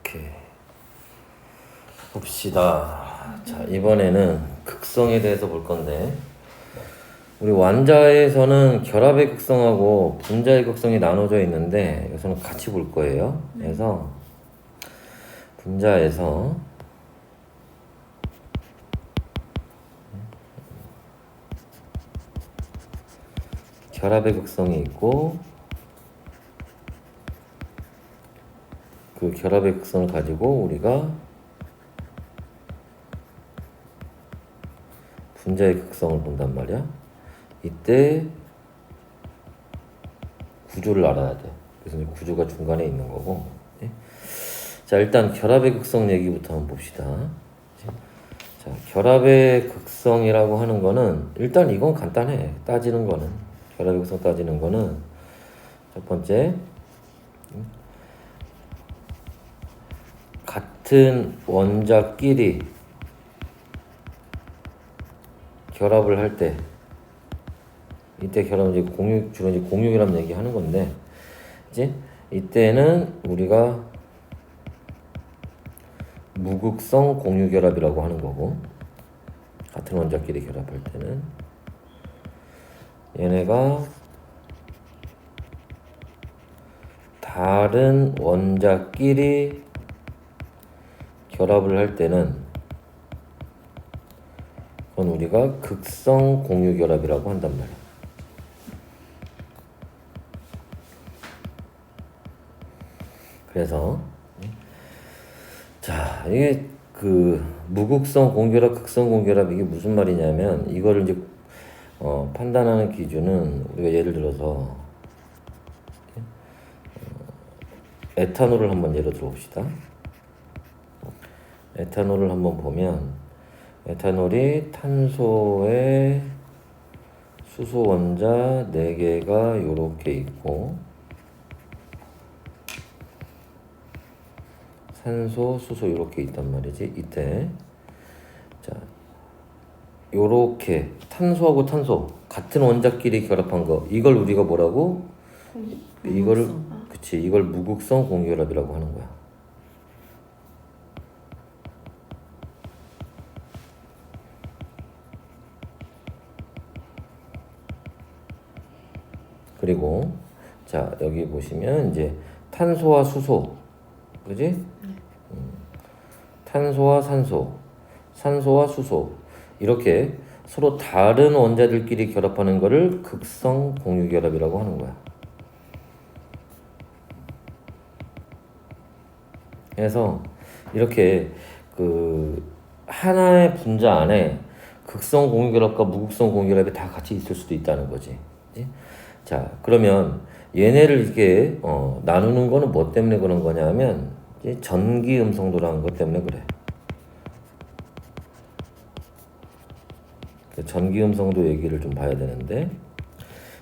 오케이. 봅시다. 자, 이번에는 극성에 대해서 볼 건데, 우리 완자에서는 결합의 극성하고 분자의 극성이 나눠져 있는데, 여기서는 같이 볼 거예요. 그래서 분자에서 결합의 극성이 있고, 그 결합의 극성을 가지고 우리가 분자의 극성을 본단 말이야. 이때 구조를 알아야 돼. 그래서 이제 구조가 중간에 있는 거고. 자, 일단 결합의 극성 얘기부터 한번 봅시다. 자, 결합의 극성이라고 하는 거는 일단 이건 간단해. 따지는 거는 결합의 극성 따지는 거는 첫 번째, 같은 원자끼리 결합을 할 때, 이때 결합은 이제 주로 이제 공유결합 얘기 하는 건데, 이제 이때는 우리가 무극성 공유결합이라고 하는 거고, 같은 원자끼리 결합할 때는 얘네가 다른 원자끼리 결합을 할 때는 그건 우리가 극성 공유결합이라고 한단 말이야. 그래서 자, 이게 그 무극성 공결합, 극성 공결합 이게 무슨 말이냐면, 이거를 이제 판단하는 기준은 우리가 예를 들어서 에탄올을 한번 예로 들어봅시다. 에탄올을 한번 보면, 에탄올이 탄소에 수소 원자 4개가 요렇게 있고, 산소, 수소 이렇게 있단 말이지. 이때 자, 요렇게 탄소하고 탄소 같은 원자끼리 결합한 거, 이걸 우리가 뭐라고? 이거를, 그치, 이걸 무극성 공유결합이라고 하는 거야. 그리고 자, 여기 보시면 이제 탄소와 수소, 그지? 탄소와 산소, 산소와 수소, 이렇게 서로 다른 원자들끼리 결합하는 거를 극성 공유결합이라고 하는 거야. 그래서 이렇게 그 하나의 분자 안에 극성 공유결합과 무극성 공유결합이 다 같이 있을 수도 있다는 거지. 그치? 자, 그러면 얘네를 이렇게 나누는 거는 뭐 때문에 그런 거냐 하면, 전기 음성도라는 것 때문에 그래. 전기 음성도 얘기를 좀 봐야 되는데,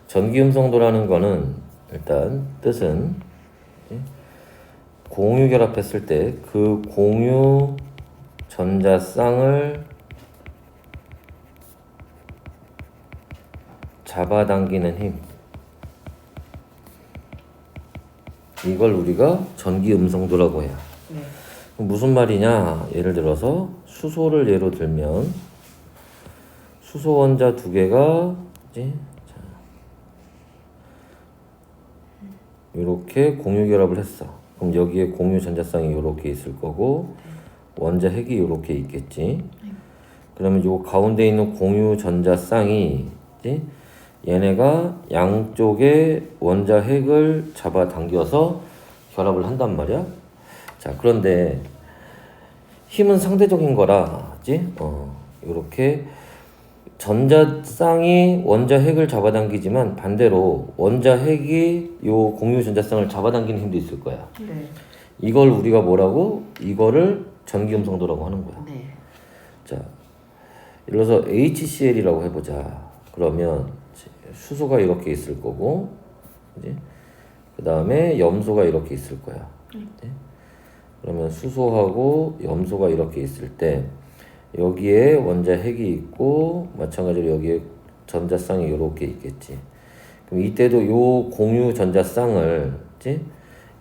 전기 음성도라는 거는 일단 뜻은 공유 결합했을 때 그 공유 전자쌍을 잡아당기는 힘, 이걸 우리가 전기 음성도라고 해요. 네. 무슨 말이냐? 예를 들어서 수소를 예로 들면, 수소 원자 2개가 이렇게 공유 결합을 했어. 그럼 여기에 공유 전자쌍이 이렇게 있을 거고, 원자 핵이 이렇게 있겠지. 그러면 요 가운데 있는 공유 전자쌍이 얘네가 양쪽에 원자 핵을 잡아당겨서 결합을 한단 말이야. 자, 그런데 힘은 상대적인 거라, 이렇게 전자쌍이 원자 핵을 잡아당기지만 반대로 원자 핵이 요 공유 전자쌍을 잡아당기는 힘도 있을 거야. 네. 이걸 우리가 뭐라고? 이거를 전기 음성도라고 하는 거야. 네. 자, 예를 들어서 HCl이라고 해보자. 그러면 수소가 이렇게 있을 거고, 그 다음에 염소가 이렇게 있을 거야. 그러면 수소하고 염소가 이렇게 있을 때 여기에 원자 핵이 있고, 마찬가지로 여기에 전자쌍이 이렇게 있겠지. 그럼 이때도 요 공유 전자쌍을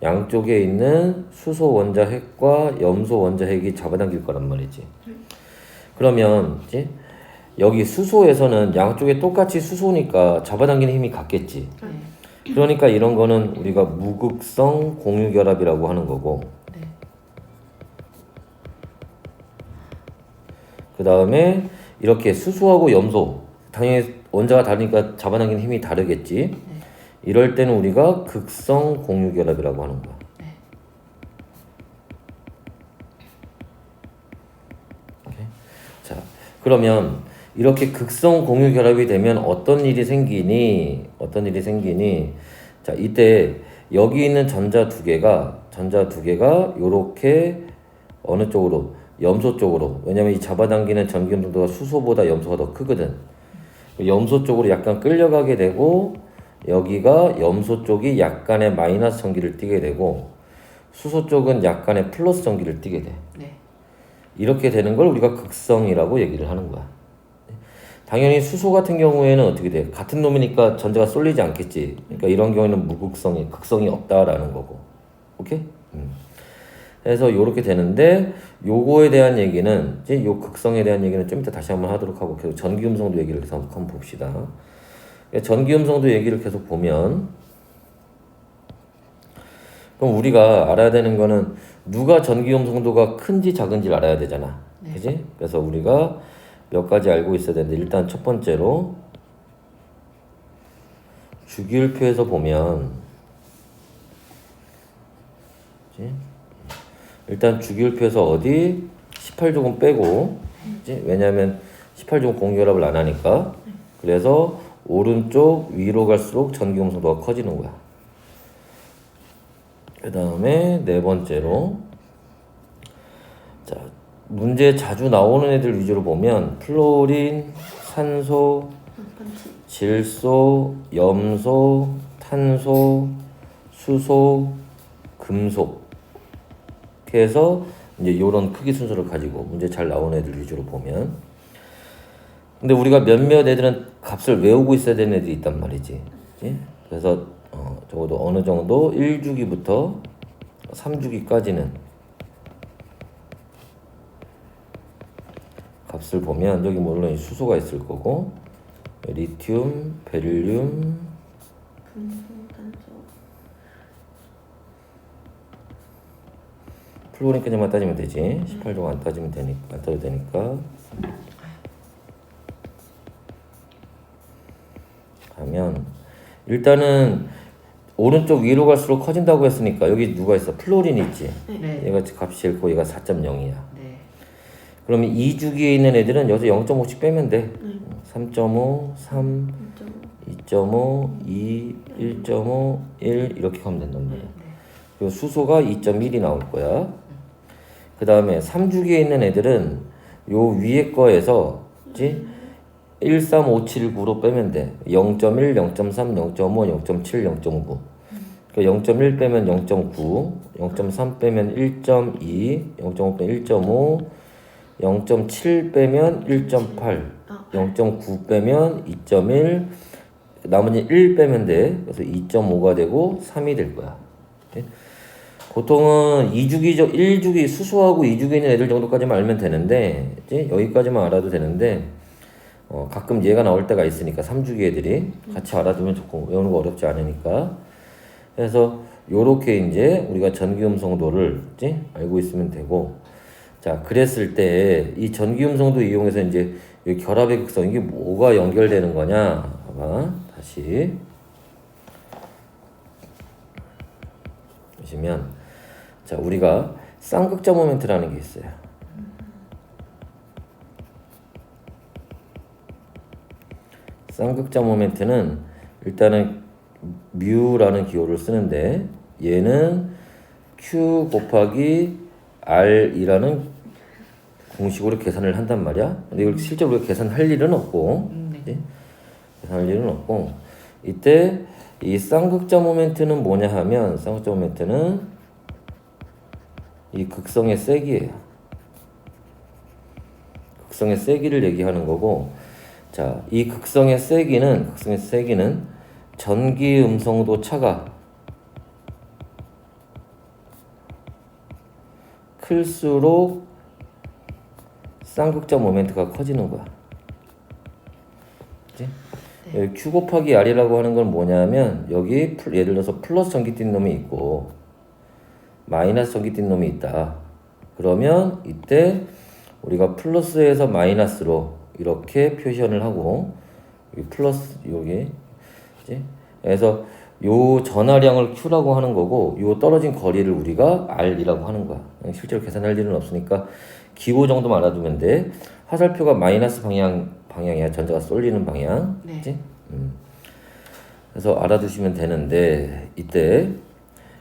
양쪽에 있는 수소 원자핵과 염소 원자핵이 잡아당길 거란 말이지. 그러면 이제 여기 수소에서는 양쪽에 똑같이 수소니까 잡아당기는 힘이 같겠지. 그러니까 이런 거는 우리가 무극성 공유결합이라고 하는 거고. 그 다음에 이렇게 수소하고 염소, 당연히 원자가 다르니까 잡아당기는 힘이 다르겠지. 이럴 때는 우리가 극성 공유결합이라고 하는 거야. 오케이? 자, 그러면 이렇게 극성 공유결합이 되면 어떤 일이 생기니? 자, 이때 여기 있는 전자 두 개가 요렇게 어느 쪽으로? 염소 쪽으로. 왜냐면 이 잡아당기는 전기음성도가 수소보다 염소가 더 크거든. 염소 쪽으로 약간 끌려가게 되고, 여기가 염소 쪽이 약간의 마이너스 전기를 띠게 되고, 수소 쪽은 약간의 플러스 전기를 띠게 돼. 이렇게 되는 걸 우리가 극성이라고 얘기를 하는 거야. 당연히 수소 같은 경우에는 어떻게 돼? 같은 놈이니까 전자가 쏠리지 않겠지. 그러니까 이런 경우에는 무극성이, 극성이 없다라는 거고. 오케이? 그래서 요렇게 되는데, 요거에 대한 얘기는, 이제 요 극성에 대한 얘기는 좀 이따 다시 한번 하도록 하고, 계속 전기음성도 얘기를 계속 한번 봅시다. 전기음성도 얘기를 계속 보면, 그럼 우리가 알아야 되는 거는 누가 전기음성도가 큰지 작은지를 알아야 되잖아. 그지? 그래서 우리가 몇 가지 알고 있어야 되는데, 일단 첫 번째로 주기율표에서 보면, 그지? 일단 주기율표에서 어디 18조금 빼고, 그지? 왜냐면 18조금 공유결합을 안 하니까. 그래서 오른쪽 위로 갈수록 전기음성도가 커지는 거야. 그 다음에 네 번째로, 자, 문제 자주 나오는 애들 위주로 보면 플로린, 산소, 질소, 염소, 탄소, 수소, 금속. 이렇게 해서 이제 이런 크기 순서를 가지고 문제 잘 나오는 애들 위주로 보면, 근데 우리가 몇몇 애들은 값을 외우고 있어야 되는 애들이 있단 말이지. 그치? 그래서 적어도 어느 정도 1주기부터 3주기까지는 값을 보면, 여기 물론 수소가 있을 거고, 리튬, 베릴륨, 플로린까지만 따지면 되지. 18종 안 따지면 되니까, 안 따도 되니까. 하면 일단은 오른쪽 위로 갈수록 커진다고 했으니까 여기 누가 있어? 플로린 있지. 얘가 값이 제일 커. 얘가 4.0이야. 그러면 2주기에 있는 애들은 여기서 0.5씩 빼면 돼. 3.5, 3, 2.5, 2, 1.5, 1 이렇게 가면 된단 말이야. 그리고 수소가 2.1이 나올 거야. 그 다음에 3주기에 있는 애들은 요 위에 거에서, 그치? 1, 3, 5, 7, 9로 빼면 돼. 0.1, 0.3, 0.5, 0.7, 0.9. 그러니까 0.1 빼면 0.9, 0.3 빼면 1.2, 0.5 빼면 1.5, 0.7 빼면 1.8, 0.9 빼면 2.1, 나머지 1 빼면 돼. 그래서 2.5가 되고 3이 될 거야. 보통은 1주기 수소하고 2주기 있는 애들 정도까지만 알면 되는데, 이제 여기까지만 알아도 되는데, 가끔 얘가 나올 때가 있으니까 3주기 애들이 같이 알아두면 좋고, 외우는 거 어렵지 않으니까. 그래서 요렇게 이제 우리가 전기음성도를 이제 알고 있으면 되고, 자, 그랬을 때 이 전기음성도 이용해서 이제 이 결합의 극성, 이게 뭐가 연결되는 거냐? 봐봐, 다시 보시면, 자, 우리가 쌍극자 모멘트라는 게 있어요. 쌍극자 모멘트는 일단은 뮤라는 기호를 쓰는데, 얘는 Q 곱하기 R이라는 공식으로 계산을 한단 말이야. 근데 이걸 실제로 우리가 계산할 일은 없고, 계산할 일은 없고, 이때 이 쌍극자 모멘트는 뭐냐 하면, 쌍극자 모멘트는 이 극성의 세기예요. 극성의 세기를 얘기하는 거고, 자, 이 극성의 세기는 전기 음성도 차가 클수록 쌍극자 모멘트가 커지는 거야. 그치? 네. 여기 Q 곱하기 R이라고 하는 건 뭐냐면 여기 예를 들어서 플러스 전기 뛴 놈이 있고 마이너스 전기 뛴 놈이 있다. 그러면 이때 우리가 플러스에서 마이너스로 이렇게 표현을 하고 여기 플러스 여기 그치? 그래서 요 전하량을 Q라고 하는 거고 요 떨어진 거리를 우리가 R이라고 하는 거야. 실제로 계산할 일은 없으니까 기호 정도만 알아두면 돼. 화살표가 마이너스 방향이야. 전자가 쏠리는 방향. 네. 그치? 그래서 알아두시면 되는데 이때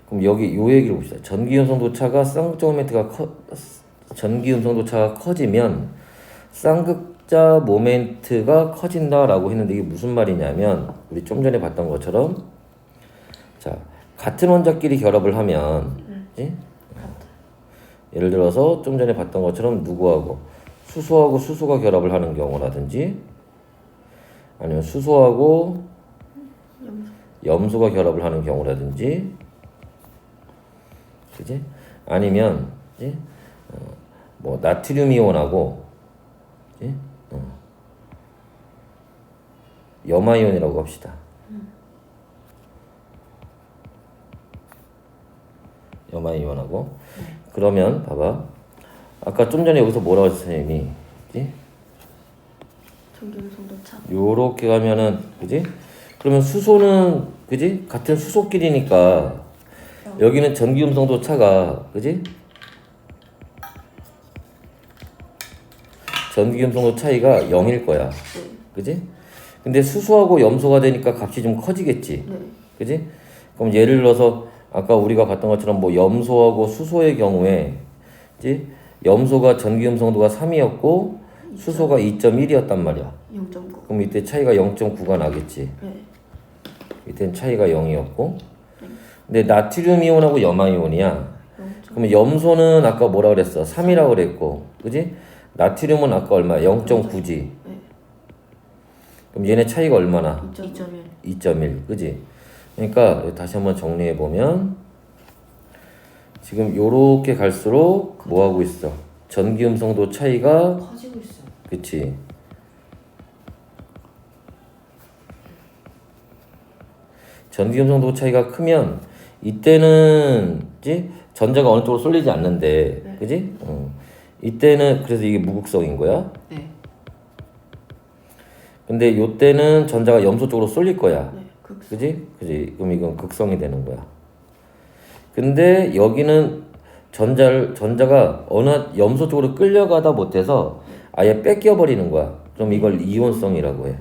그럼 여기 요 얘기를 봅시다. 전기 음성도 차가 쌍극자 모멘트가 전기 음성도 차가 커지면 쌍극자 모멘트가 커진다라고 했는데 이게 무슨 말이냐면 우리 좀 전에 봤던 것처럼 자 같은 원자끼리 결합을 하면 그치? 예를 들어서 좀 전에 봤던 것처럼 누구하고 수소하고 수소가 결합을 하는 경우라든지 아니면 수소하고 염소가 결합을 하는 경우라든지 그지? 아니면 그지? 뭐 나트륨 이온하고 그지? 염화 이온이라고 합시다. 염화 이온하고 그러면 봐봐. 아까 좀 전에 여기서 뭐라고 했어 선생님이? 그지? 전기 음성도 차. 요렇게 가면은 그지? 그러면 수소는 그지? 같은 수소끼리니까 여기는 전기 음성도 차가 그지? 전기 음성도 차이가 0일 거야. 그지? 근데 수소하고 염소가 되니까 값이 좀 커지겠지. 네. 그지? 그럼 예를 들어서 아까 우리가 봤던 것처럼 뭐 염소하고 수소의 경우에 그지? 염소가 전기 음성도가 3이었고 수소가 2.1이었단 말이야. 0.9. 그럼 이때 차이가 0.9가 나겠지. 네. 이때는 차이가 0이었고 근데 나트륨 이온하고 염화 이온이야. 그러면 염소는 아까 뭐라 그랬어? 3이라고 그랬고 그지? 나트륨은 아까 얼마? 0.9지. 네. 그럼 얘네 차이가 얼마나? 2.1. 2.1 그지? 그러니까 다시 한번 정리해 보면 지금 요렇게 갈수록 뭐 하고 있어? 전기 음성도 차이가 커지고 있어. 그치? 전기 음성도 차이가 크면 이때는 그지? 전자가 어느 쪽으로 쏠리지 않는데 네. 그지? 이때는 그래서 이게 무극성인 거야. 네. 근데 요때는 전자가 염소 쪽으로 쏠릴 거야. 네. 그지? 그지? 그럼 이건 극성이 되는 거야. 근데 여기는 전자가 어느 염소 쪽으로 끌려가다 못해서 아예 뺏겨 버리는 거야. 그럼 이걸 이온성이라고 해.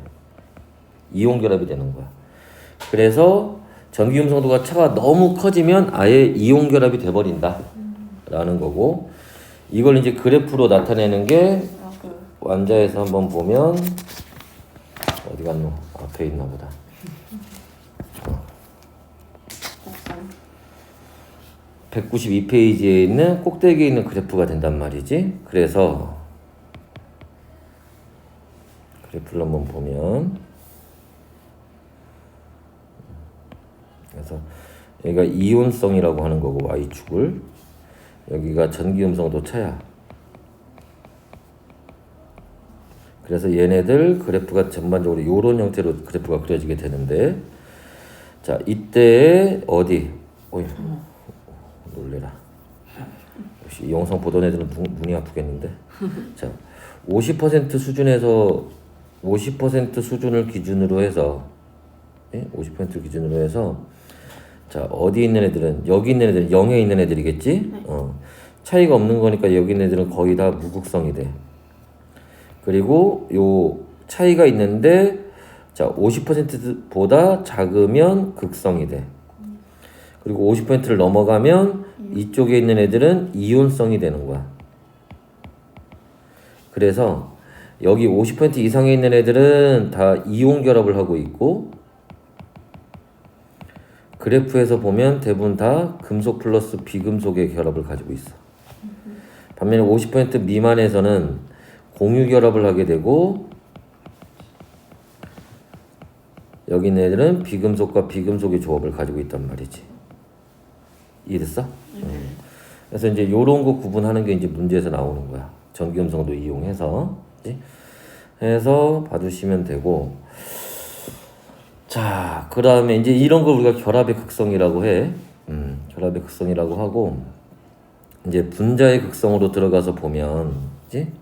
이온 결합이 되는 거야. 그래서 전기 음성도가 차가 너무 커지면 아예 이온 결합이 돼 버린다. 라는 거고 이걸 이제 그래프로 나타내는 게 완자에서 한번 보면 어디 갔노? 앞에 있나 보다. 192페이지에 있는 꼭대기에 있는 그래프가 된단 말이지. 그래서 그래프를 한번 보면 그래서 여기가 이온성이라고 하는 거고 Y축을 여기가 전기 음성도 차야. 그래서 얘네들 그래프가 전반적으로 이런 형태로 그래프가 그려지게 되는데 자 이때 어디 어이 놀래라. 역시 이 영상 보던 애들은 눈이 아프겠는데. 자, 50% 수준에서 50% 수준을 기준으로 해서 50% 기준으로 해서 자 어디 있는 애들은 여기 있는 애들은 0에 있는 애들이겠지. 네. 차이가 없는 거니까 여기 있는 애들은 거의 다 무극성이 돼. 그리고 요 차이가 있는데 자 50%보다 작으면 극성이 돼. 그리고 50%를 넘어가면 이쪽에 있는 애들은 이온성이 되는 거야. 그래서 여기 50% 이상에 있는 애들은 다 이온 결합을 하고 있고 그래프에서 보면 대부분 다 금속 플러스 비금속의 결합을 가지고 있어. 반면에 50% 미만에서는 공유 결합을 하게 되고 여기 있는 애들은 비금속과 비금속의 조합을 가지고 있단 말이지. 이해됐어? 그래서 이제 요런 거 구분하는 게 이제 문제에서 나오는 거야. 전기음성도 이용해서. 그치? 해서 봐주시면 되고. 자, 그 다음에 이제 이런 걸 우리가 결합의 극성이라고 해. 결합의 극성이라고 하고, 이제 분자의 극성으로 들어가서 보면, 그치?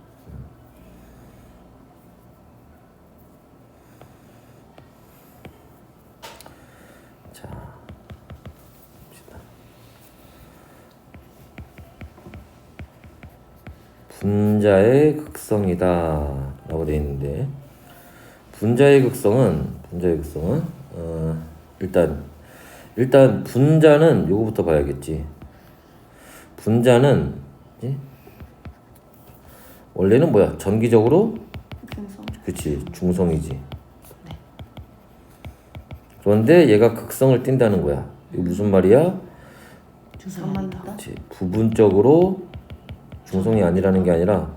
자, 봅시다. 분자의 극성이다 라고 되어 있는데, 분자의 극성은 일단 분자는 요거부터 봐야겠지. 분자는 원래는 뭐야? 전기적으로 중성. 그치 중성이지. 그런데 얘가 극성을 띈다는 거야. 이거 무슨 말이야? 만다. 그치. 부분적으로 중성이 아니라는 게 아니라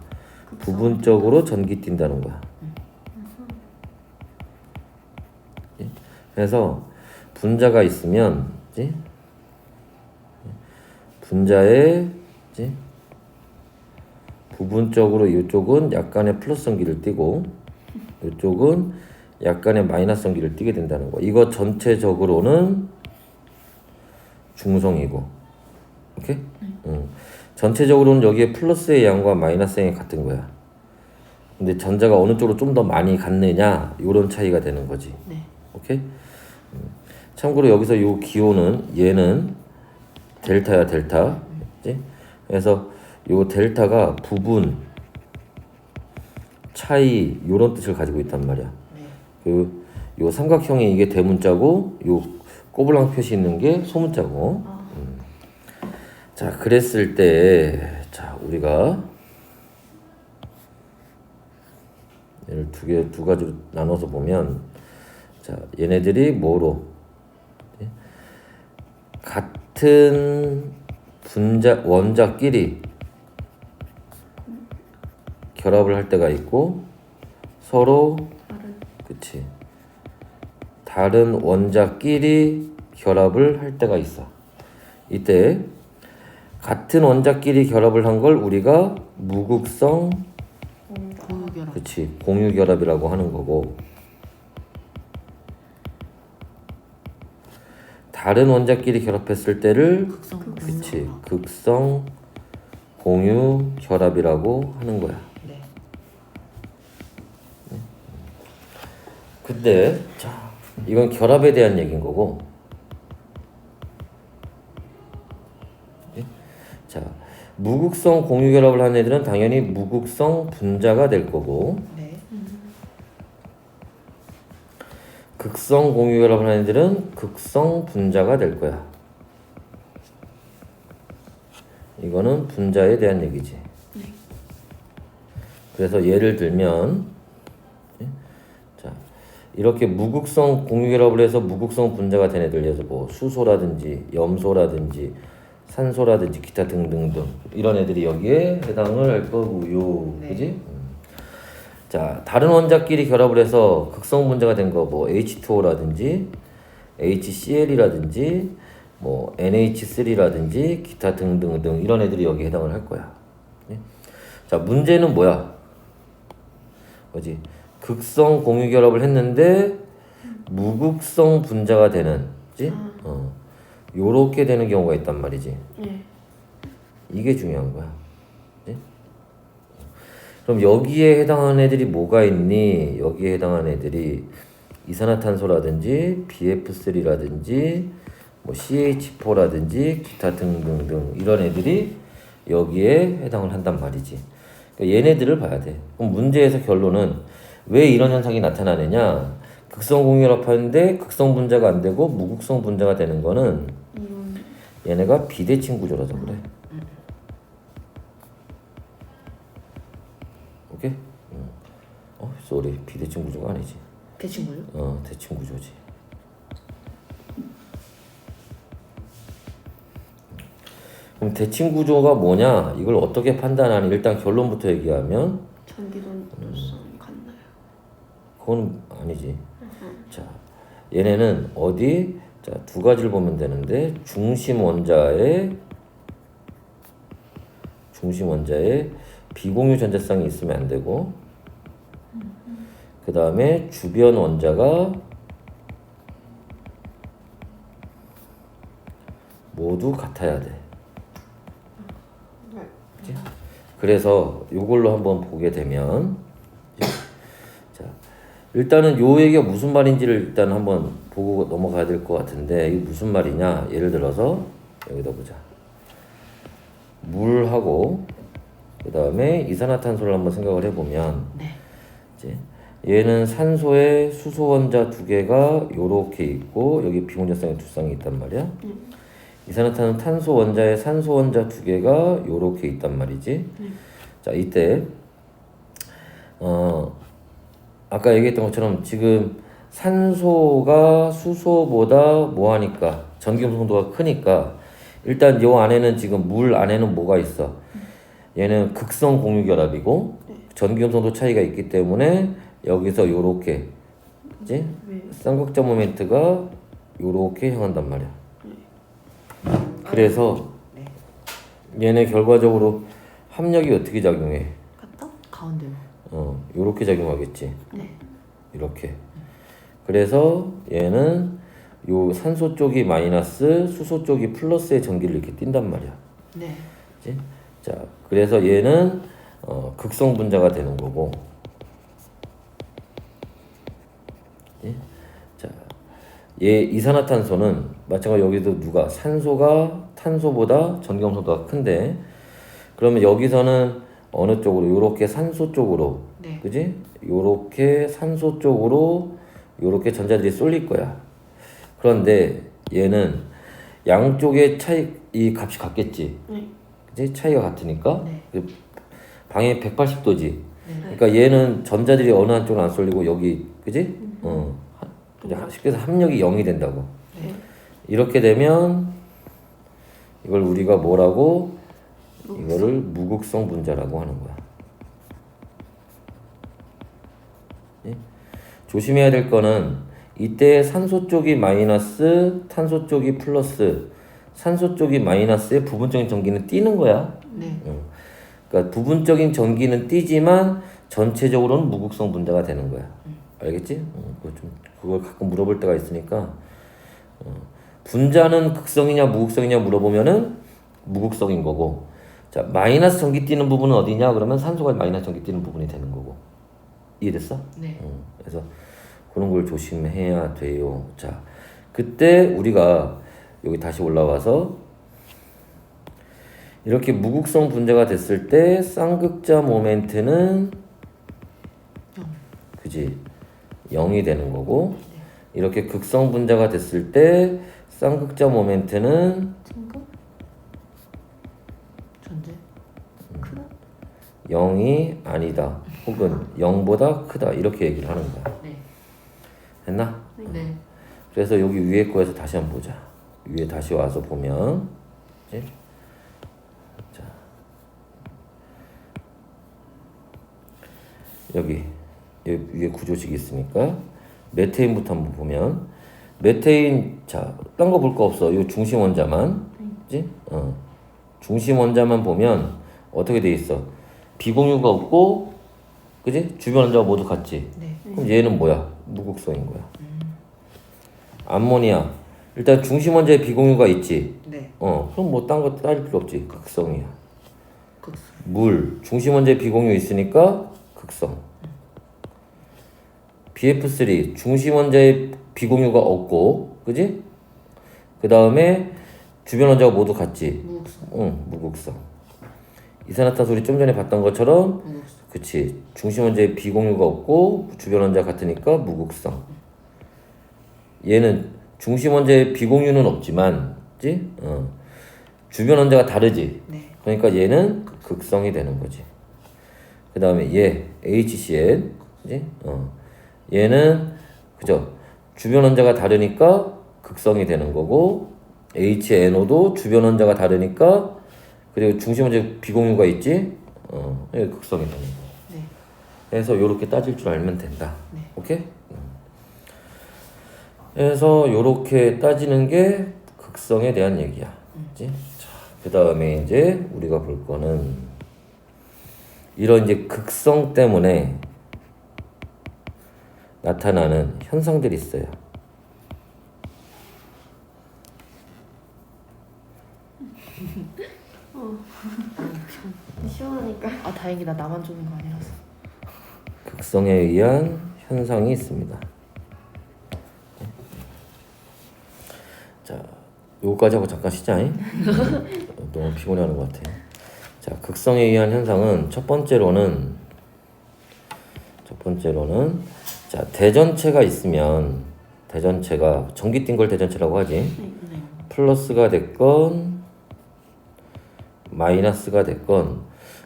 부분적으로 전기 띈다는 거야. 그래서 분자가 있으면 분자에 부분적으로 이쪽은 약간의 플러스 전기를 띠고 이쪽은 약간의 마이너스 전기를 띠게 된다는 거야. 이거 전체적으로는 중성이고, 오케이? 전체적으로는 여기에 플러스의 양과 마이너스의 양이 같은 거야. 근데 전자가 어느 쪽으로 좀 더 많이 갔느냐 이런 차이가 되는 거지. 네. 오케이? 참고로 여기서 요 기호는 얘는 델타야 델타. 그치? 그래서 요 델타가 부분, 차이 요런 뜻을 가지고 있단 말이야. 요 삼각형이 이게 대문자고 요 꼬불랑 표시 있는 게 소문자고. 자, 그랬을 때 자, 우리가 얘를 두 가지로 나눠서 보면 자, 얘네들이 뭐로 같은 분자 원자끼리 결합을 할 때가 있고 서로 그치 다른 원자끼리 결합을 할 때가 있어. 이때 같은 원자끼리 결합을 한 걸 우리가 무극성 공유결합. 그치 공유결합이라고 하는 거고, 다른 원자끼리 결합했을 때를 극성 그치 공유결합. 극성 공유결합이라고 하는 거야. 네. 근데 자, 이건 결합에 대한 얘기인 거고, 자, 무극성 공유결합을 하는 애들은 당연히 무극성 분자가 될 거고, 네. 극성 공유결합을 하는 애들은 극성 분자가 될 거야. 이거는 분자에 대한 얘기지. 그래서 예를 들면 자, 이렇게 무극성 공유결합을 해서 무극성 분자가 된 애들, 예를 들어 뭐 수소라든지 염소라든지 산소라든지 기타 등등등 이런 애들이 여기에 해당을 할 거고요. 네. 그지? 자, 다른 원자끼리 결합을 해서 극성 분자가 된 거 뭐 H2O라든지 HCl이라든지 뭐 NH3라든지 기타 등등등 이런 애들이 여기에 해당을 할 거야. 자, 문제는 뭐야? 그지? 극성 공유 결합을 했는데 무극성 분자가 되는, 그지? 요렇게 되는 경우가 있단 말이지. 네. 이게 중요한 거야. 그지? 그럼 여기에 해당하는 애들이 뭐가 있니? 여기에 해당하는 애들이 이산화탄소라든지 BF3라든지 뭐 CH4라든지 기타 등등등 이런 애들이 여기에 해당을 한단 말이지. 그러니까 얘네들을 봐야 돼. 그럼 문제에서 결론은 왜 이런 현상이 나타나느냐? 극성 공유결합하는데 극성 분자가 안 되고 무극성 분자가 되는 거는 얘네가 비대칭 구조라서 그래. 오케이? 쏘리, 비대칭 구조가 아니지. 대칭구요? 대칭 구조지. 그럼 대칭 구조가 뭐냐? 이걸 어떻게 판단하니? 일단 결론부터 얘기하면 전기도성이 같나요? 그건 아니지. 자, 얘네는 어디? 자, 두 가지를 보면 되는데 중심 원자의 중심 원자에 비공유 전자쌍이 있으면 안 되고, 그 다음에 주변 원자가 모두 같아야 돼. 그치? 그래서 이걸로 한번 보게 되면, 자, 일단은 요 얘기가 무슨 말인지를 일단 한번 보고 넘어가야 될 것 같은데, 이게 무슨 말이냐? 예를 들어서 여기다 보자. 물하고 그 다음에 이산화탄소를 한번 생각을 해보면, 네. 이제 얘는 산소에 수소 원자 두 개가 요렇게 있고 여기 비공유전자쌍이 두 쌍이 있단 말이야. 이산화탄은 탄소 원자에 산소 원자 두 개가 요렇게 있단 말이지. 자, 이때 아까 얘기했던 것처럼 지금 산소가 수소보다 뭐하니까 전기음성도가 크니까 일단 요 안에는 지금 물 안에는 뭐가 있어? 얘는 극성 공유결합이고 전기음성도 차이가 있기 때문에 여기서 요렇게 그치? 쌍극자 모멘트가 요렇게 향한단 말이야. 그래서 얘네 결과적으로 합력이 어떻게 작용해? 갔다? 가운데요. 요렇게 작용하겠지. 네. 이렇게. 그래서 얘는 요 산소 쪽이 마이너스, 수소 쪽이 플러스의 전기를 이렇게 띈단 말이야. 네. 그치? 자, 그래서 얘는 극성 분자가 되는 거고. 그치? 자, 얘 이산화탄소는 마찬가지로 여기도 누가 산소가 탄소보다 전기음성도가 큰데, 그러면 여기서는 어느 쪽으로 요렇게 산소 쪽으로, 네. 그지? 요렇게 산소 쪽으로 요렇게 전자들이 쏠릴 거야. 그런데 얘는 양쪽의 차이 이 값이 같겠지. 네. 그지? 차이가 같으니까. 네. 그 방향이 180도지. 네. 그러니까 얘는 전자들이 어느 한쪽은 안 쏠리고 여기, 그지? 그냥 쉽게 해서 합력이 0이 된다고. 네. 이렇게 되면 이걸 우리가 뭐라고? 이거를 무극성 분자라고 하는 거야. 예? 조심해야 될 거는 이때 산소 쪽이 마이너스, 탄소 쪽이 플러스, 산소 쪽이 마이너스의 부분적인 전기는 띄는 거야. 네. 그러니까 부분적인 전기는 띄지만 전체적으로는 무극성 분자가 되는 거야. 알겠지? 그걸 가끔 물어볼 때가 있으니까 분자는 극성이냐 무극성이냐 물어보면은 무극성인 거고, 자 마이너스 전기 띄는 부분은 어디냐 그러면 산소가 마이너스 전기 띄는 부분이 되는 거고. 이해됐어? 네. 그래서 그런 걸 조심해야 돼요. 자, 그때 우리가 여기 다시 올라와서 이렇게 무극성 분자가 됐을 때 쌍극자 모멘트는 그지 0이 되는 거고, 이렇게 극성 분자가 됐을 때 쌍극자 모멘트는 증거? 전제. 크다? 0이 아니다 혹은 0보다 크다 이렇게 얘기를 하는 거야. 네. 됐나? 네. 그래서 여기 위에 거에서 다시 한번 보자. 위에 다시 와서 보면 그치? 자, 여기 위에 구조식이 있으니까 메테인부터 한번 보면 메테인, 자, 딴 거 볼 거 없어. 이 중심 원자만, 그치? 중심 원자만 보면 어떻게 돼 있어? 비공유가 없고, 그지? 주변 원자가 모두 같지? 네. 그럼 얘는 뭐야? 무극성인 거야. 암모니아, 일단 중심 원자에 비공유가 있지? 네. 그럼 뭐 딴 거 따질 필요 없지? 극성이야. 극성. 물, 중심 원자에 비공유 있으니까 극성. BF3, 중심 원자에 비공유가 없고, 그지? 그 다음에 주변 원자가 모두 같지? 무극성. 응, 무극성. 이산화탄소 우리 좀 전에 봤던 것처럼, 무극성. 그치? 중심 원자에 비공유가 없고 주변 원자 같으니까 무극성. 얘는 중심 원자에 비공유는 없지만, 그치? 주변 원자가 다르지? 네. 그러니까 얘는 극성이 되는 거지. 그 다음에 얘 HCl, 그지? 얘는 그죠? 주변 원자가 다르니까 극성이 되는 거고, HNO도 주변 원자가 다르니까, 그리고 중심 원자 비공유가 있지? 이게 극성이 되는 거. 네. 그래서 요렇게 따질 줄 알면 된다. 네. 오케이? 그래서 요렇게 따지는 게 극성에 대한 얘기야. 그치? 자, 그 다음에 이제 우리가 볼 거는 이런 이제 극성 때문에 나타나는 현상들이 있어요. 시원하니까. 아 다행이다. 나만 주는 거 아니라서. 극성에 의한 현상이 있습니다. 자, 요거까지 하고 잠깐 쉬자. 너무 피곤해하는 것 같아. 자, 극성에 의한 현상은 첫 번째로는 자, 대전체가 있으면 대전체가 전기 띈 걸 대전체라고 하지. 네. 플러스가 됐건 마이너스가 됐건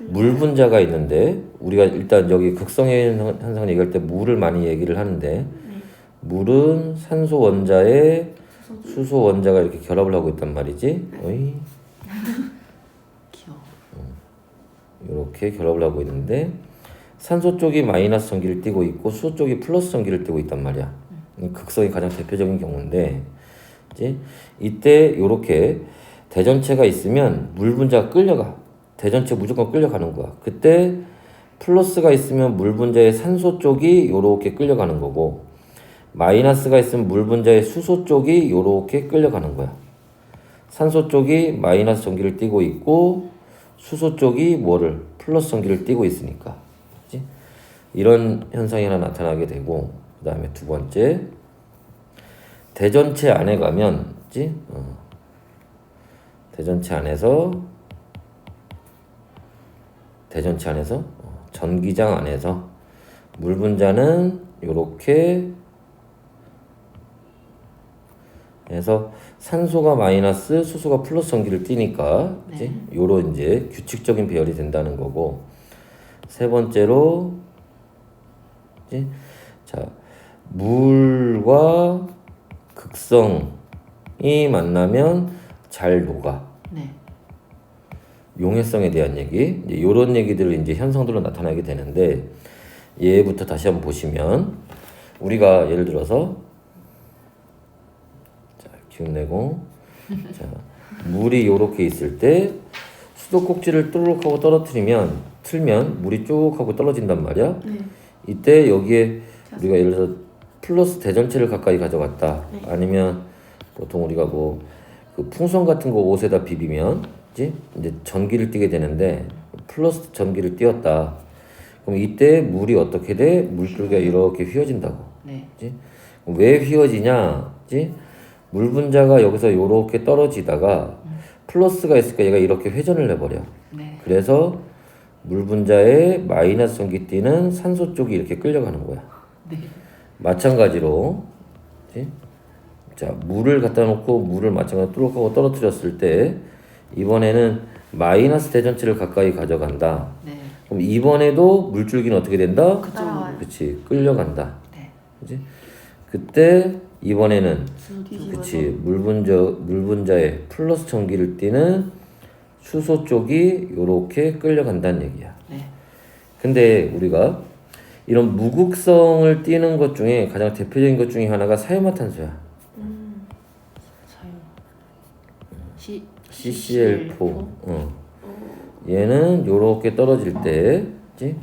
물 분자가 있는데 우리가 일단 여기 극성의 현상 얘기할 때 물을 많이 얘기를 하는데 물은 산소 원자에 수소 원자가 이렇게 결합을 하고 있단 말이지. 어이. 귀여워. 이렇게 결합을 하고 있는데 산소 쪽이 마이너스 전기를 띠고 있고 수소 쪽이 플러스 전기를 띠고 있단 말이야. 극성이 가장 대표적인 경우인데 이제 이때 이렇게 대전체가 있으면 물 분자가 끌려가. 대전체 무조건 끌려가는 거야. 그때 플러스가 있으면 물 분자의 산소 쪽이 이렇게 끌려가는 거고 마이너스가 있으면 물 분자의 수소 쪽이 이렇게 끌려가는 거야. 산소 쪽이 마이너스 전기를 띠고 있고 수소 쪽이 뭐를 플러스 전기를 띠고 있으니까. 그치? 이런 현상이 하나 나타나게 되고 그 다음에 두 번째 대전체 안에 가면 그치? 대전체 안에서 전기장 안에서 물 분자는 요렇게 해서 산소가 마이너스 수소가 플러스 전기를 띠니까 그치? 요런 이제 규칙적인 배열이 된다는 거고 세 번째로 그치? 자 물과 극성이 만나면 잘 녹아. 네. 용해성에 대한 얘기, 이제 이런 얘기들을 이제 현상들로 나타나게 되는데 얘부터 다시 한번 보시면 우리가 예를 들어서 자 기운 내고 자 물이 요렇게 있을 때 수도꼭지를 뚜룩 하고 틀면 물이 쭉 하고 떨어진단 말이야. 이때 여기에 우리가 예를 들어서 플러스 대전체를 가까이 가져갔다. 아니면 보통 우리가 뭐 그 풍선 같은 거 옷에다 비비면 이제 전기를 띠게 되는데 플러스 전기를 띄었다. 그럼 이때 물이 어떻게 돼? 물줄기가 이렇게 휘어진다고. 네. 그치? 왜 휘어지냐? 그치? 물 분자가 여기서 이렇게 떨어지다가 플러스가 있으니까 얘가 이렇게 회전을 해버려. 네. 그래서 물 분자에 마이너스 전기 띠는 산소 쪽이 이렇게 끌려가는 거야. 네. 마찬가지로 그치? 자 물을 갖다 놓고 물을 마찬가지로 뚜룩 하고 떨어뜨렸을 때 이번에는 마이너스 대전체를 가까이 가져간다. 네. 그럼 이번에도 물줄기는 어떻게 된다? 따라와요. 그치 끌려간다. 네. 그치? 그때 이번에는 뒤집어서. 그치 물 분자에 플러스 전기를 띠는 수소 쪽이 요렇게 끌려간다는 얘기야. 네. 근데 우리가 이런 무극성을 띠는 것 중에 가장 대표적인 것 중에 하나가 사유마탄소야. 사유. CCl4. 얘는 요렇게 떨어질 때, 그치?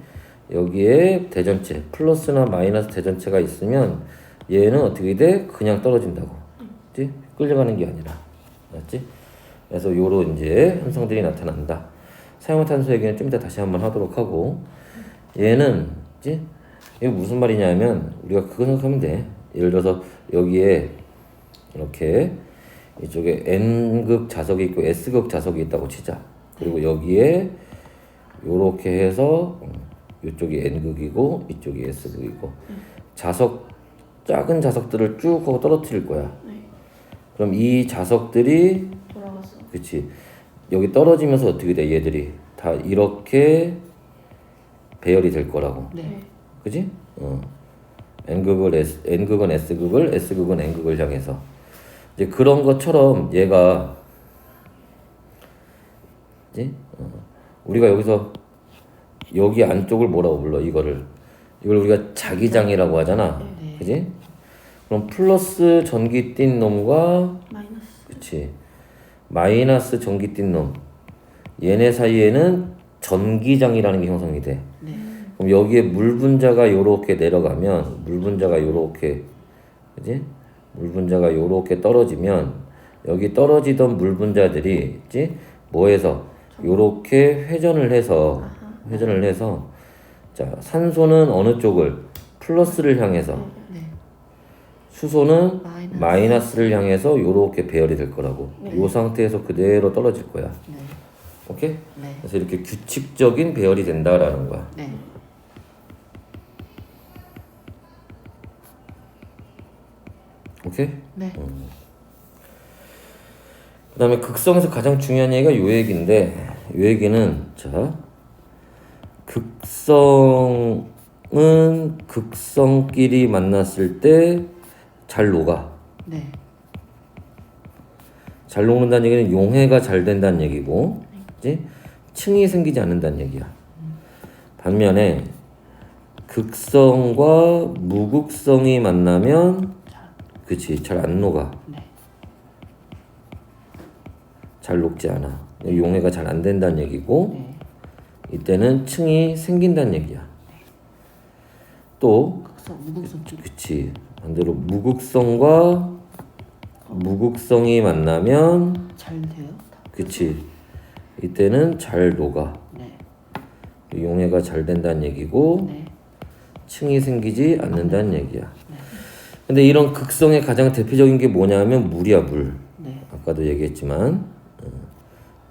여기에 대전체, 플러스나 마이너스 대전체가 있으면 얘는 어떻게 돼? 그냥 떨어진다고. 그치? 끌려가는 게 아니라. 맞지? 그래서 요런 이제 현상들이 나타난다. 사유마탄소 얘기는 좀 이따 다시 한번 하도록 하고, 얘는, 그치? 이게 무슨 말이냐면, 우리가 그거 생각하면 돼. 예를 들어서 여기에 이렇게 이쪽에 N극 자석이 있고 S극 자석이 있다고 치자. 그리고 여기에 요렇게 해서 이쪽이 N극이고 이쪽이 S극이고 작은 자석들을 쭉 하고 떨어뜨릴 거야. 그럼 이 자석들이 돌아갔어. 그치 여기 떨어지면서 어떻게 돼? 얘들이 다 이렇게 배열이 될 거라고. 네. 그치? N극은 S극을, S극은 N극을 향해서 이제 그런 것처럼 얘가 그치? 우리가 여기서 여기 안쪽을 뭐라고 불러? 이걸 우리가 자기장이라고 하잖아. 네. 그치? 그럼 플러스 전기 띈 놈과 마이너스. 그치 마이너스 전기 띈 놈 얘네 사이에는 전기장이라는 게 형성이 돼. 네. 그럼 여기에 물 분자가 요렇게 내려가면 물 분자가 요렇게 그지? 물 분자가 요렇게 떨어지면 여기 떨어지던 물 분자들이 그지? 뭐해서 요렇게 회전을 해서 자 산소는 어느 쪽을 플러스를 향해서 네. 수소는 마이너스. 마이너스를 향해서 요렇게 배열이 될 거라고. 요 상태에서 그대로 떨어질 거야. 네. 오케이? 네. 그래서 이렇게 규칙적인 배열이 된다라는 거야. 네. 오케이? 네. 그 다음에 극성에서 가장 중요한 얘기가 요 얘기인데 요 얘기는 자 극성은 극성끼리 만났을 때 잘 녹아. 네. 잘 녹는다는 얘기는 용해가 잘 된다는 얘기고 그치? 층이 생기지 않는다는 얘기야. 반면에 극성과 무극성이 만나면 그치 잘 안 녹아. 네. 잘 녹지 않아. 용해가 잘 안 된다는 얘기고 네. 이때는 층이 생긴다는 얘기야. 또 극성, 무극성 쪽. 그치 반대로 무극성과 무극성이 만나면 잘 돼요? 그치 이때는 잘 녹아. 네. 용해가 잘 된다는 얘기고 네. 층이 생기지 않는다는 얘기야. 근데 이런 극성의 가장 대표적인 게 뭐냐면 물이야 물. 네. 아까도 얘기했지만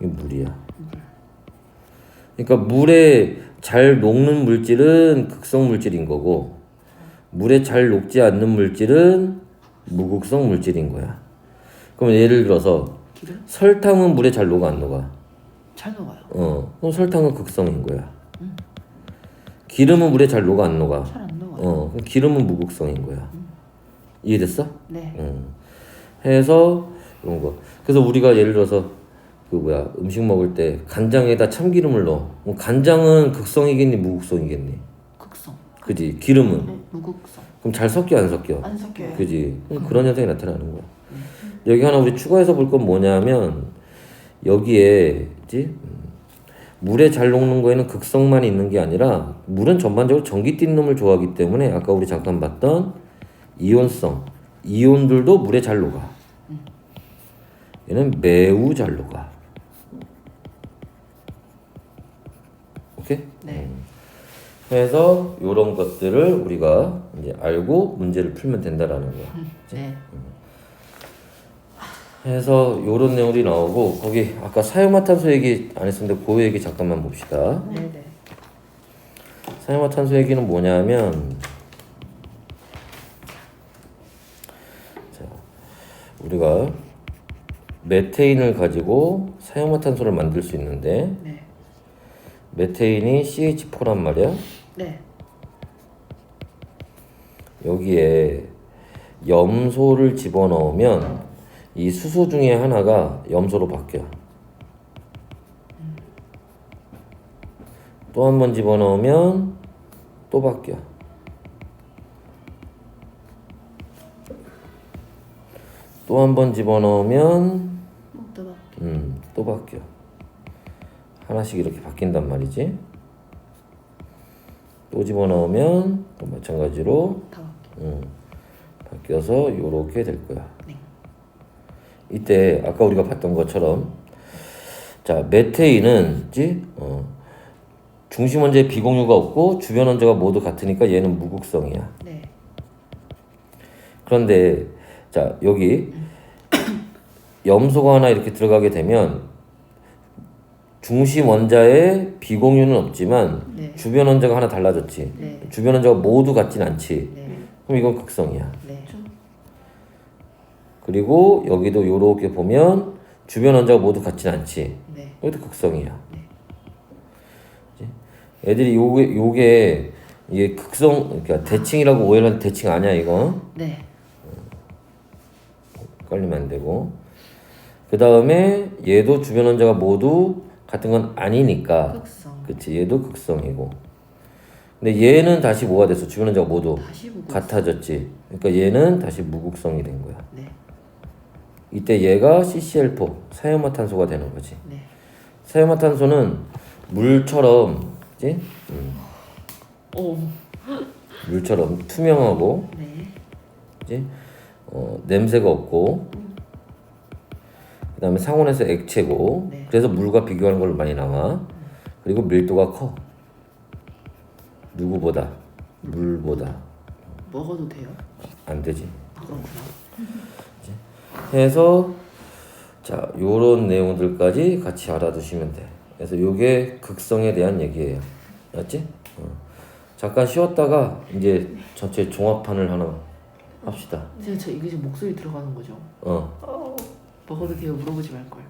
이게 물이야. 그러니까 물에 잘 녹는 물질은 극성 물질인 거고 물에 잘 녹지 않는 물질은 무극성 물질인 거야. 그럼 예를 들어서 기름? 설탕은 물에 잘 녹아 안 녹아? 잘 녹아요. 그럼 설탕은 극성인 거야. 기름은 물에 잘 녹아 안 녹아? 잘 안 녹아요. 그럼 기름은 무극성인 거야. 이해됐어? 네. 해서 이런 거. 그래서 우리가 예를 들어서 음식 먹을 때 간장에다 참기름을 넣어. 그럼 간장은 극성이겠니 무극성이겠니? 극성. 그지? 기름은 네. 무극성. 그럼 잘 섞여 안 섞여? 안 섞여요. 그지? 그런 현상이 나타나는 거야. 여기 하나 우리 추가해서 볼 건 뭐냐면 여기에 그지? 물에 잘 녹는 거에는 극성만 있는 게 아니라 물은 전반적으로 전기 띠는 놈을 좋아하기 때문에 아까 우리 잠깐 봤던 이온성 이온들도 물에 잘 녹아. 얘는 매우 잘 녹아. 오케이? 네. 그래서 이런 것들을 우리가 이제 알고 문제를 풀면 된다라는 거야. 네. 그래서 이런 내용이 나오고 거기 아까 사용화탄소 얘기 안 했었는데 그 얘기 잠깐만 봅시다. 네네. 사용화탄소 얘기는 뭐냐면 자, 우리가 메테인을 가지고 사용화탄소를 만들 수 있는데 네. 메테인이 CH4란 말이야. 네. 여기에 염소를 집어넣으면 이 수소 중에 하나가 염소로 바뀌어. 또 한 번 집어넣으면 또 바뀌어. 또 한 번 집어넣으면 또 막. 또 바뀌어. 하나씩 이렇게 바뀐단 말이지. 또 집어넣으면 또 마찬가지로 다 바뀌어. 바뀌어서 요렇게 될 거야. 네. 이때 아까 우리가 봤던 것처럼 자 메테인은 중심 원자에 비공유가 없고 주변 원자가 모두 같으니까 얘는 무극성이야. 네. 그런데 자 여기 염소가 하나 이렇게 들어가게 되면 중심 원자에 비공유는 없지만 네. 주변 원자가 하나 달라졌지. 네. 주변 원자가 모두 같진 않지. 네. 그럼 이건 극성이야. 네. 그리고 여기도 요렇게 보면 주변 원자가 모두 같진 않지. 네. 여기도 극성이야. 네. 그치? 애들이 요게 이게 극성 그러니까 대칭이라고 오해를 하는데 대칭 아니야 이거. 네. 헷갈리면 안 되고. 그 다음에 얘도 주변 원자가 모두 같은 건 아니니까. 극성. 그치 얘도 극성이고. 근데 얘는 다시 뭐가 됐어? 주변 원자가 모두 다시 무극성. 같아졌지. 그러니까 얘는 다시 무극성이 된 거야. 네. 이때 얘가 CCl4 사용화탄소가 되는 거지. 네. 사이화탄소는 물처럼, 그지? 오. 물처럼 투명하고, 네. 그지? 냄새가 없고, 그다음에 상온에서 액체고, 네. 그래서 물과 비교하는 걸로 많이 나와. 그리고 밀도가 커. 누구보다, 물보다 먹어도 돼요? 안 되지. 아, 그렇구나. 해서 자 요런 내용들까지 같이 알아두시면 돼. 그래서 요게 극성에 대한 얘기예요. 알았지? 잠깐 쉬었다가 이제 전체 종합판을 하나 합시다. 이게 지금 목소리 들어가는 거죠? 어. 먹어도 돼요? 물어보지 말걸.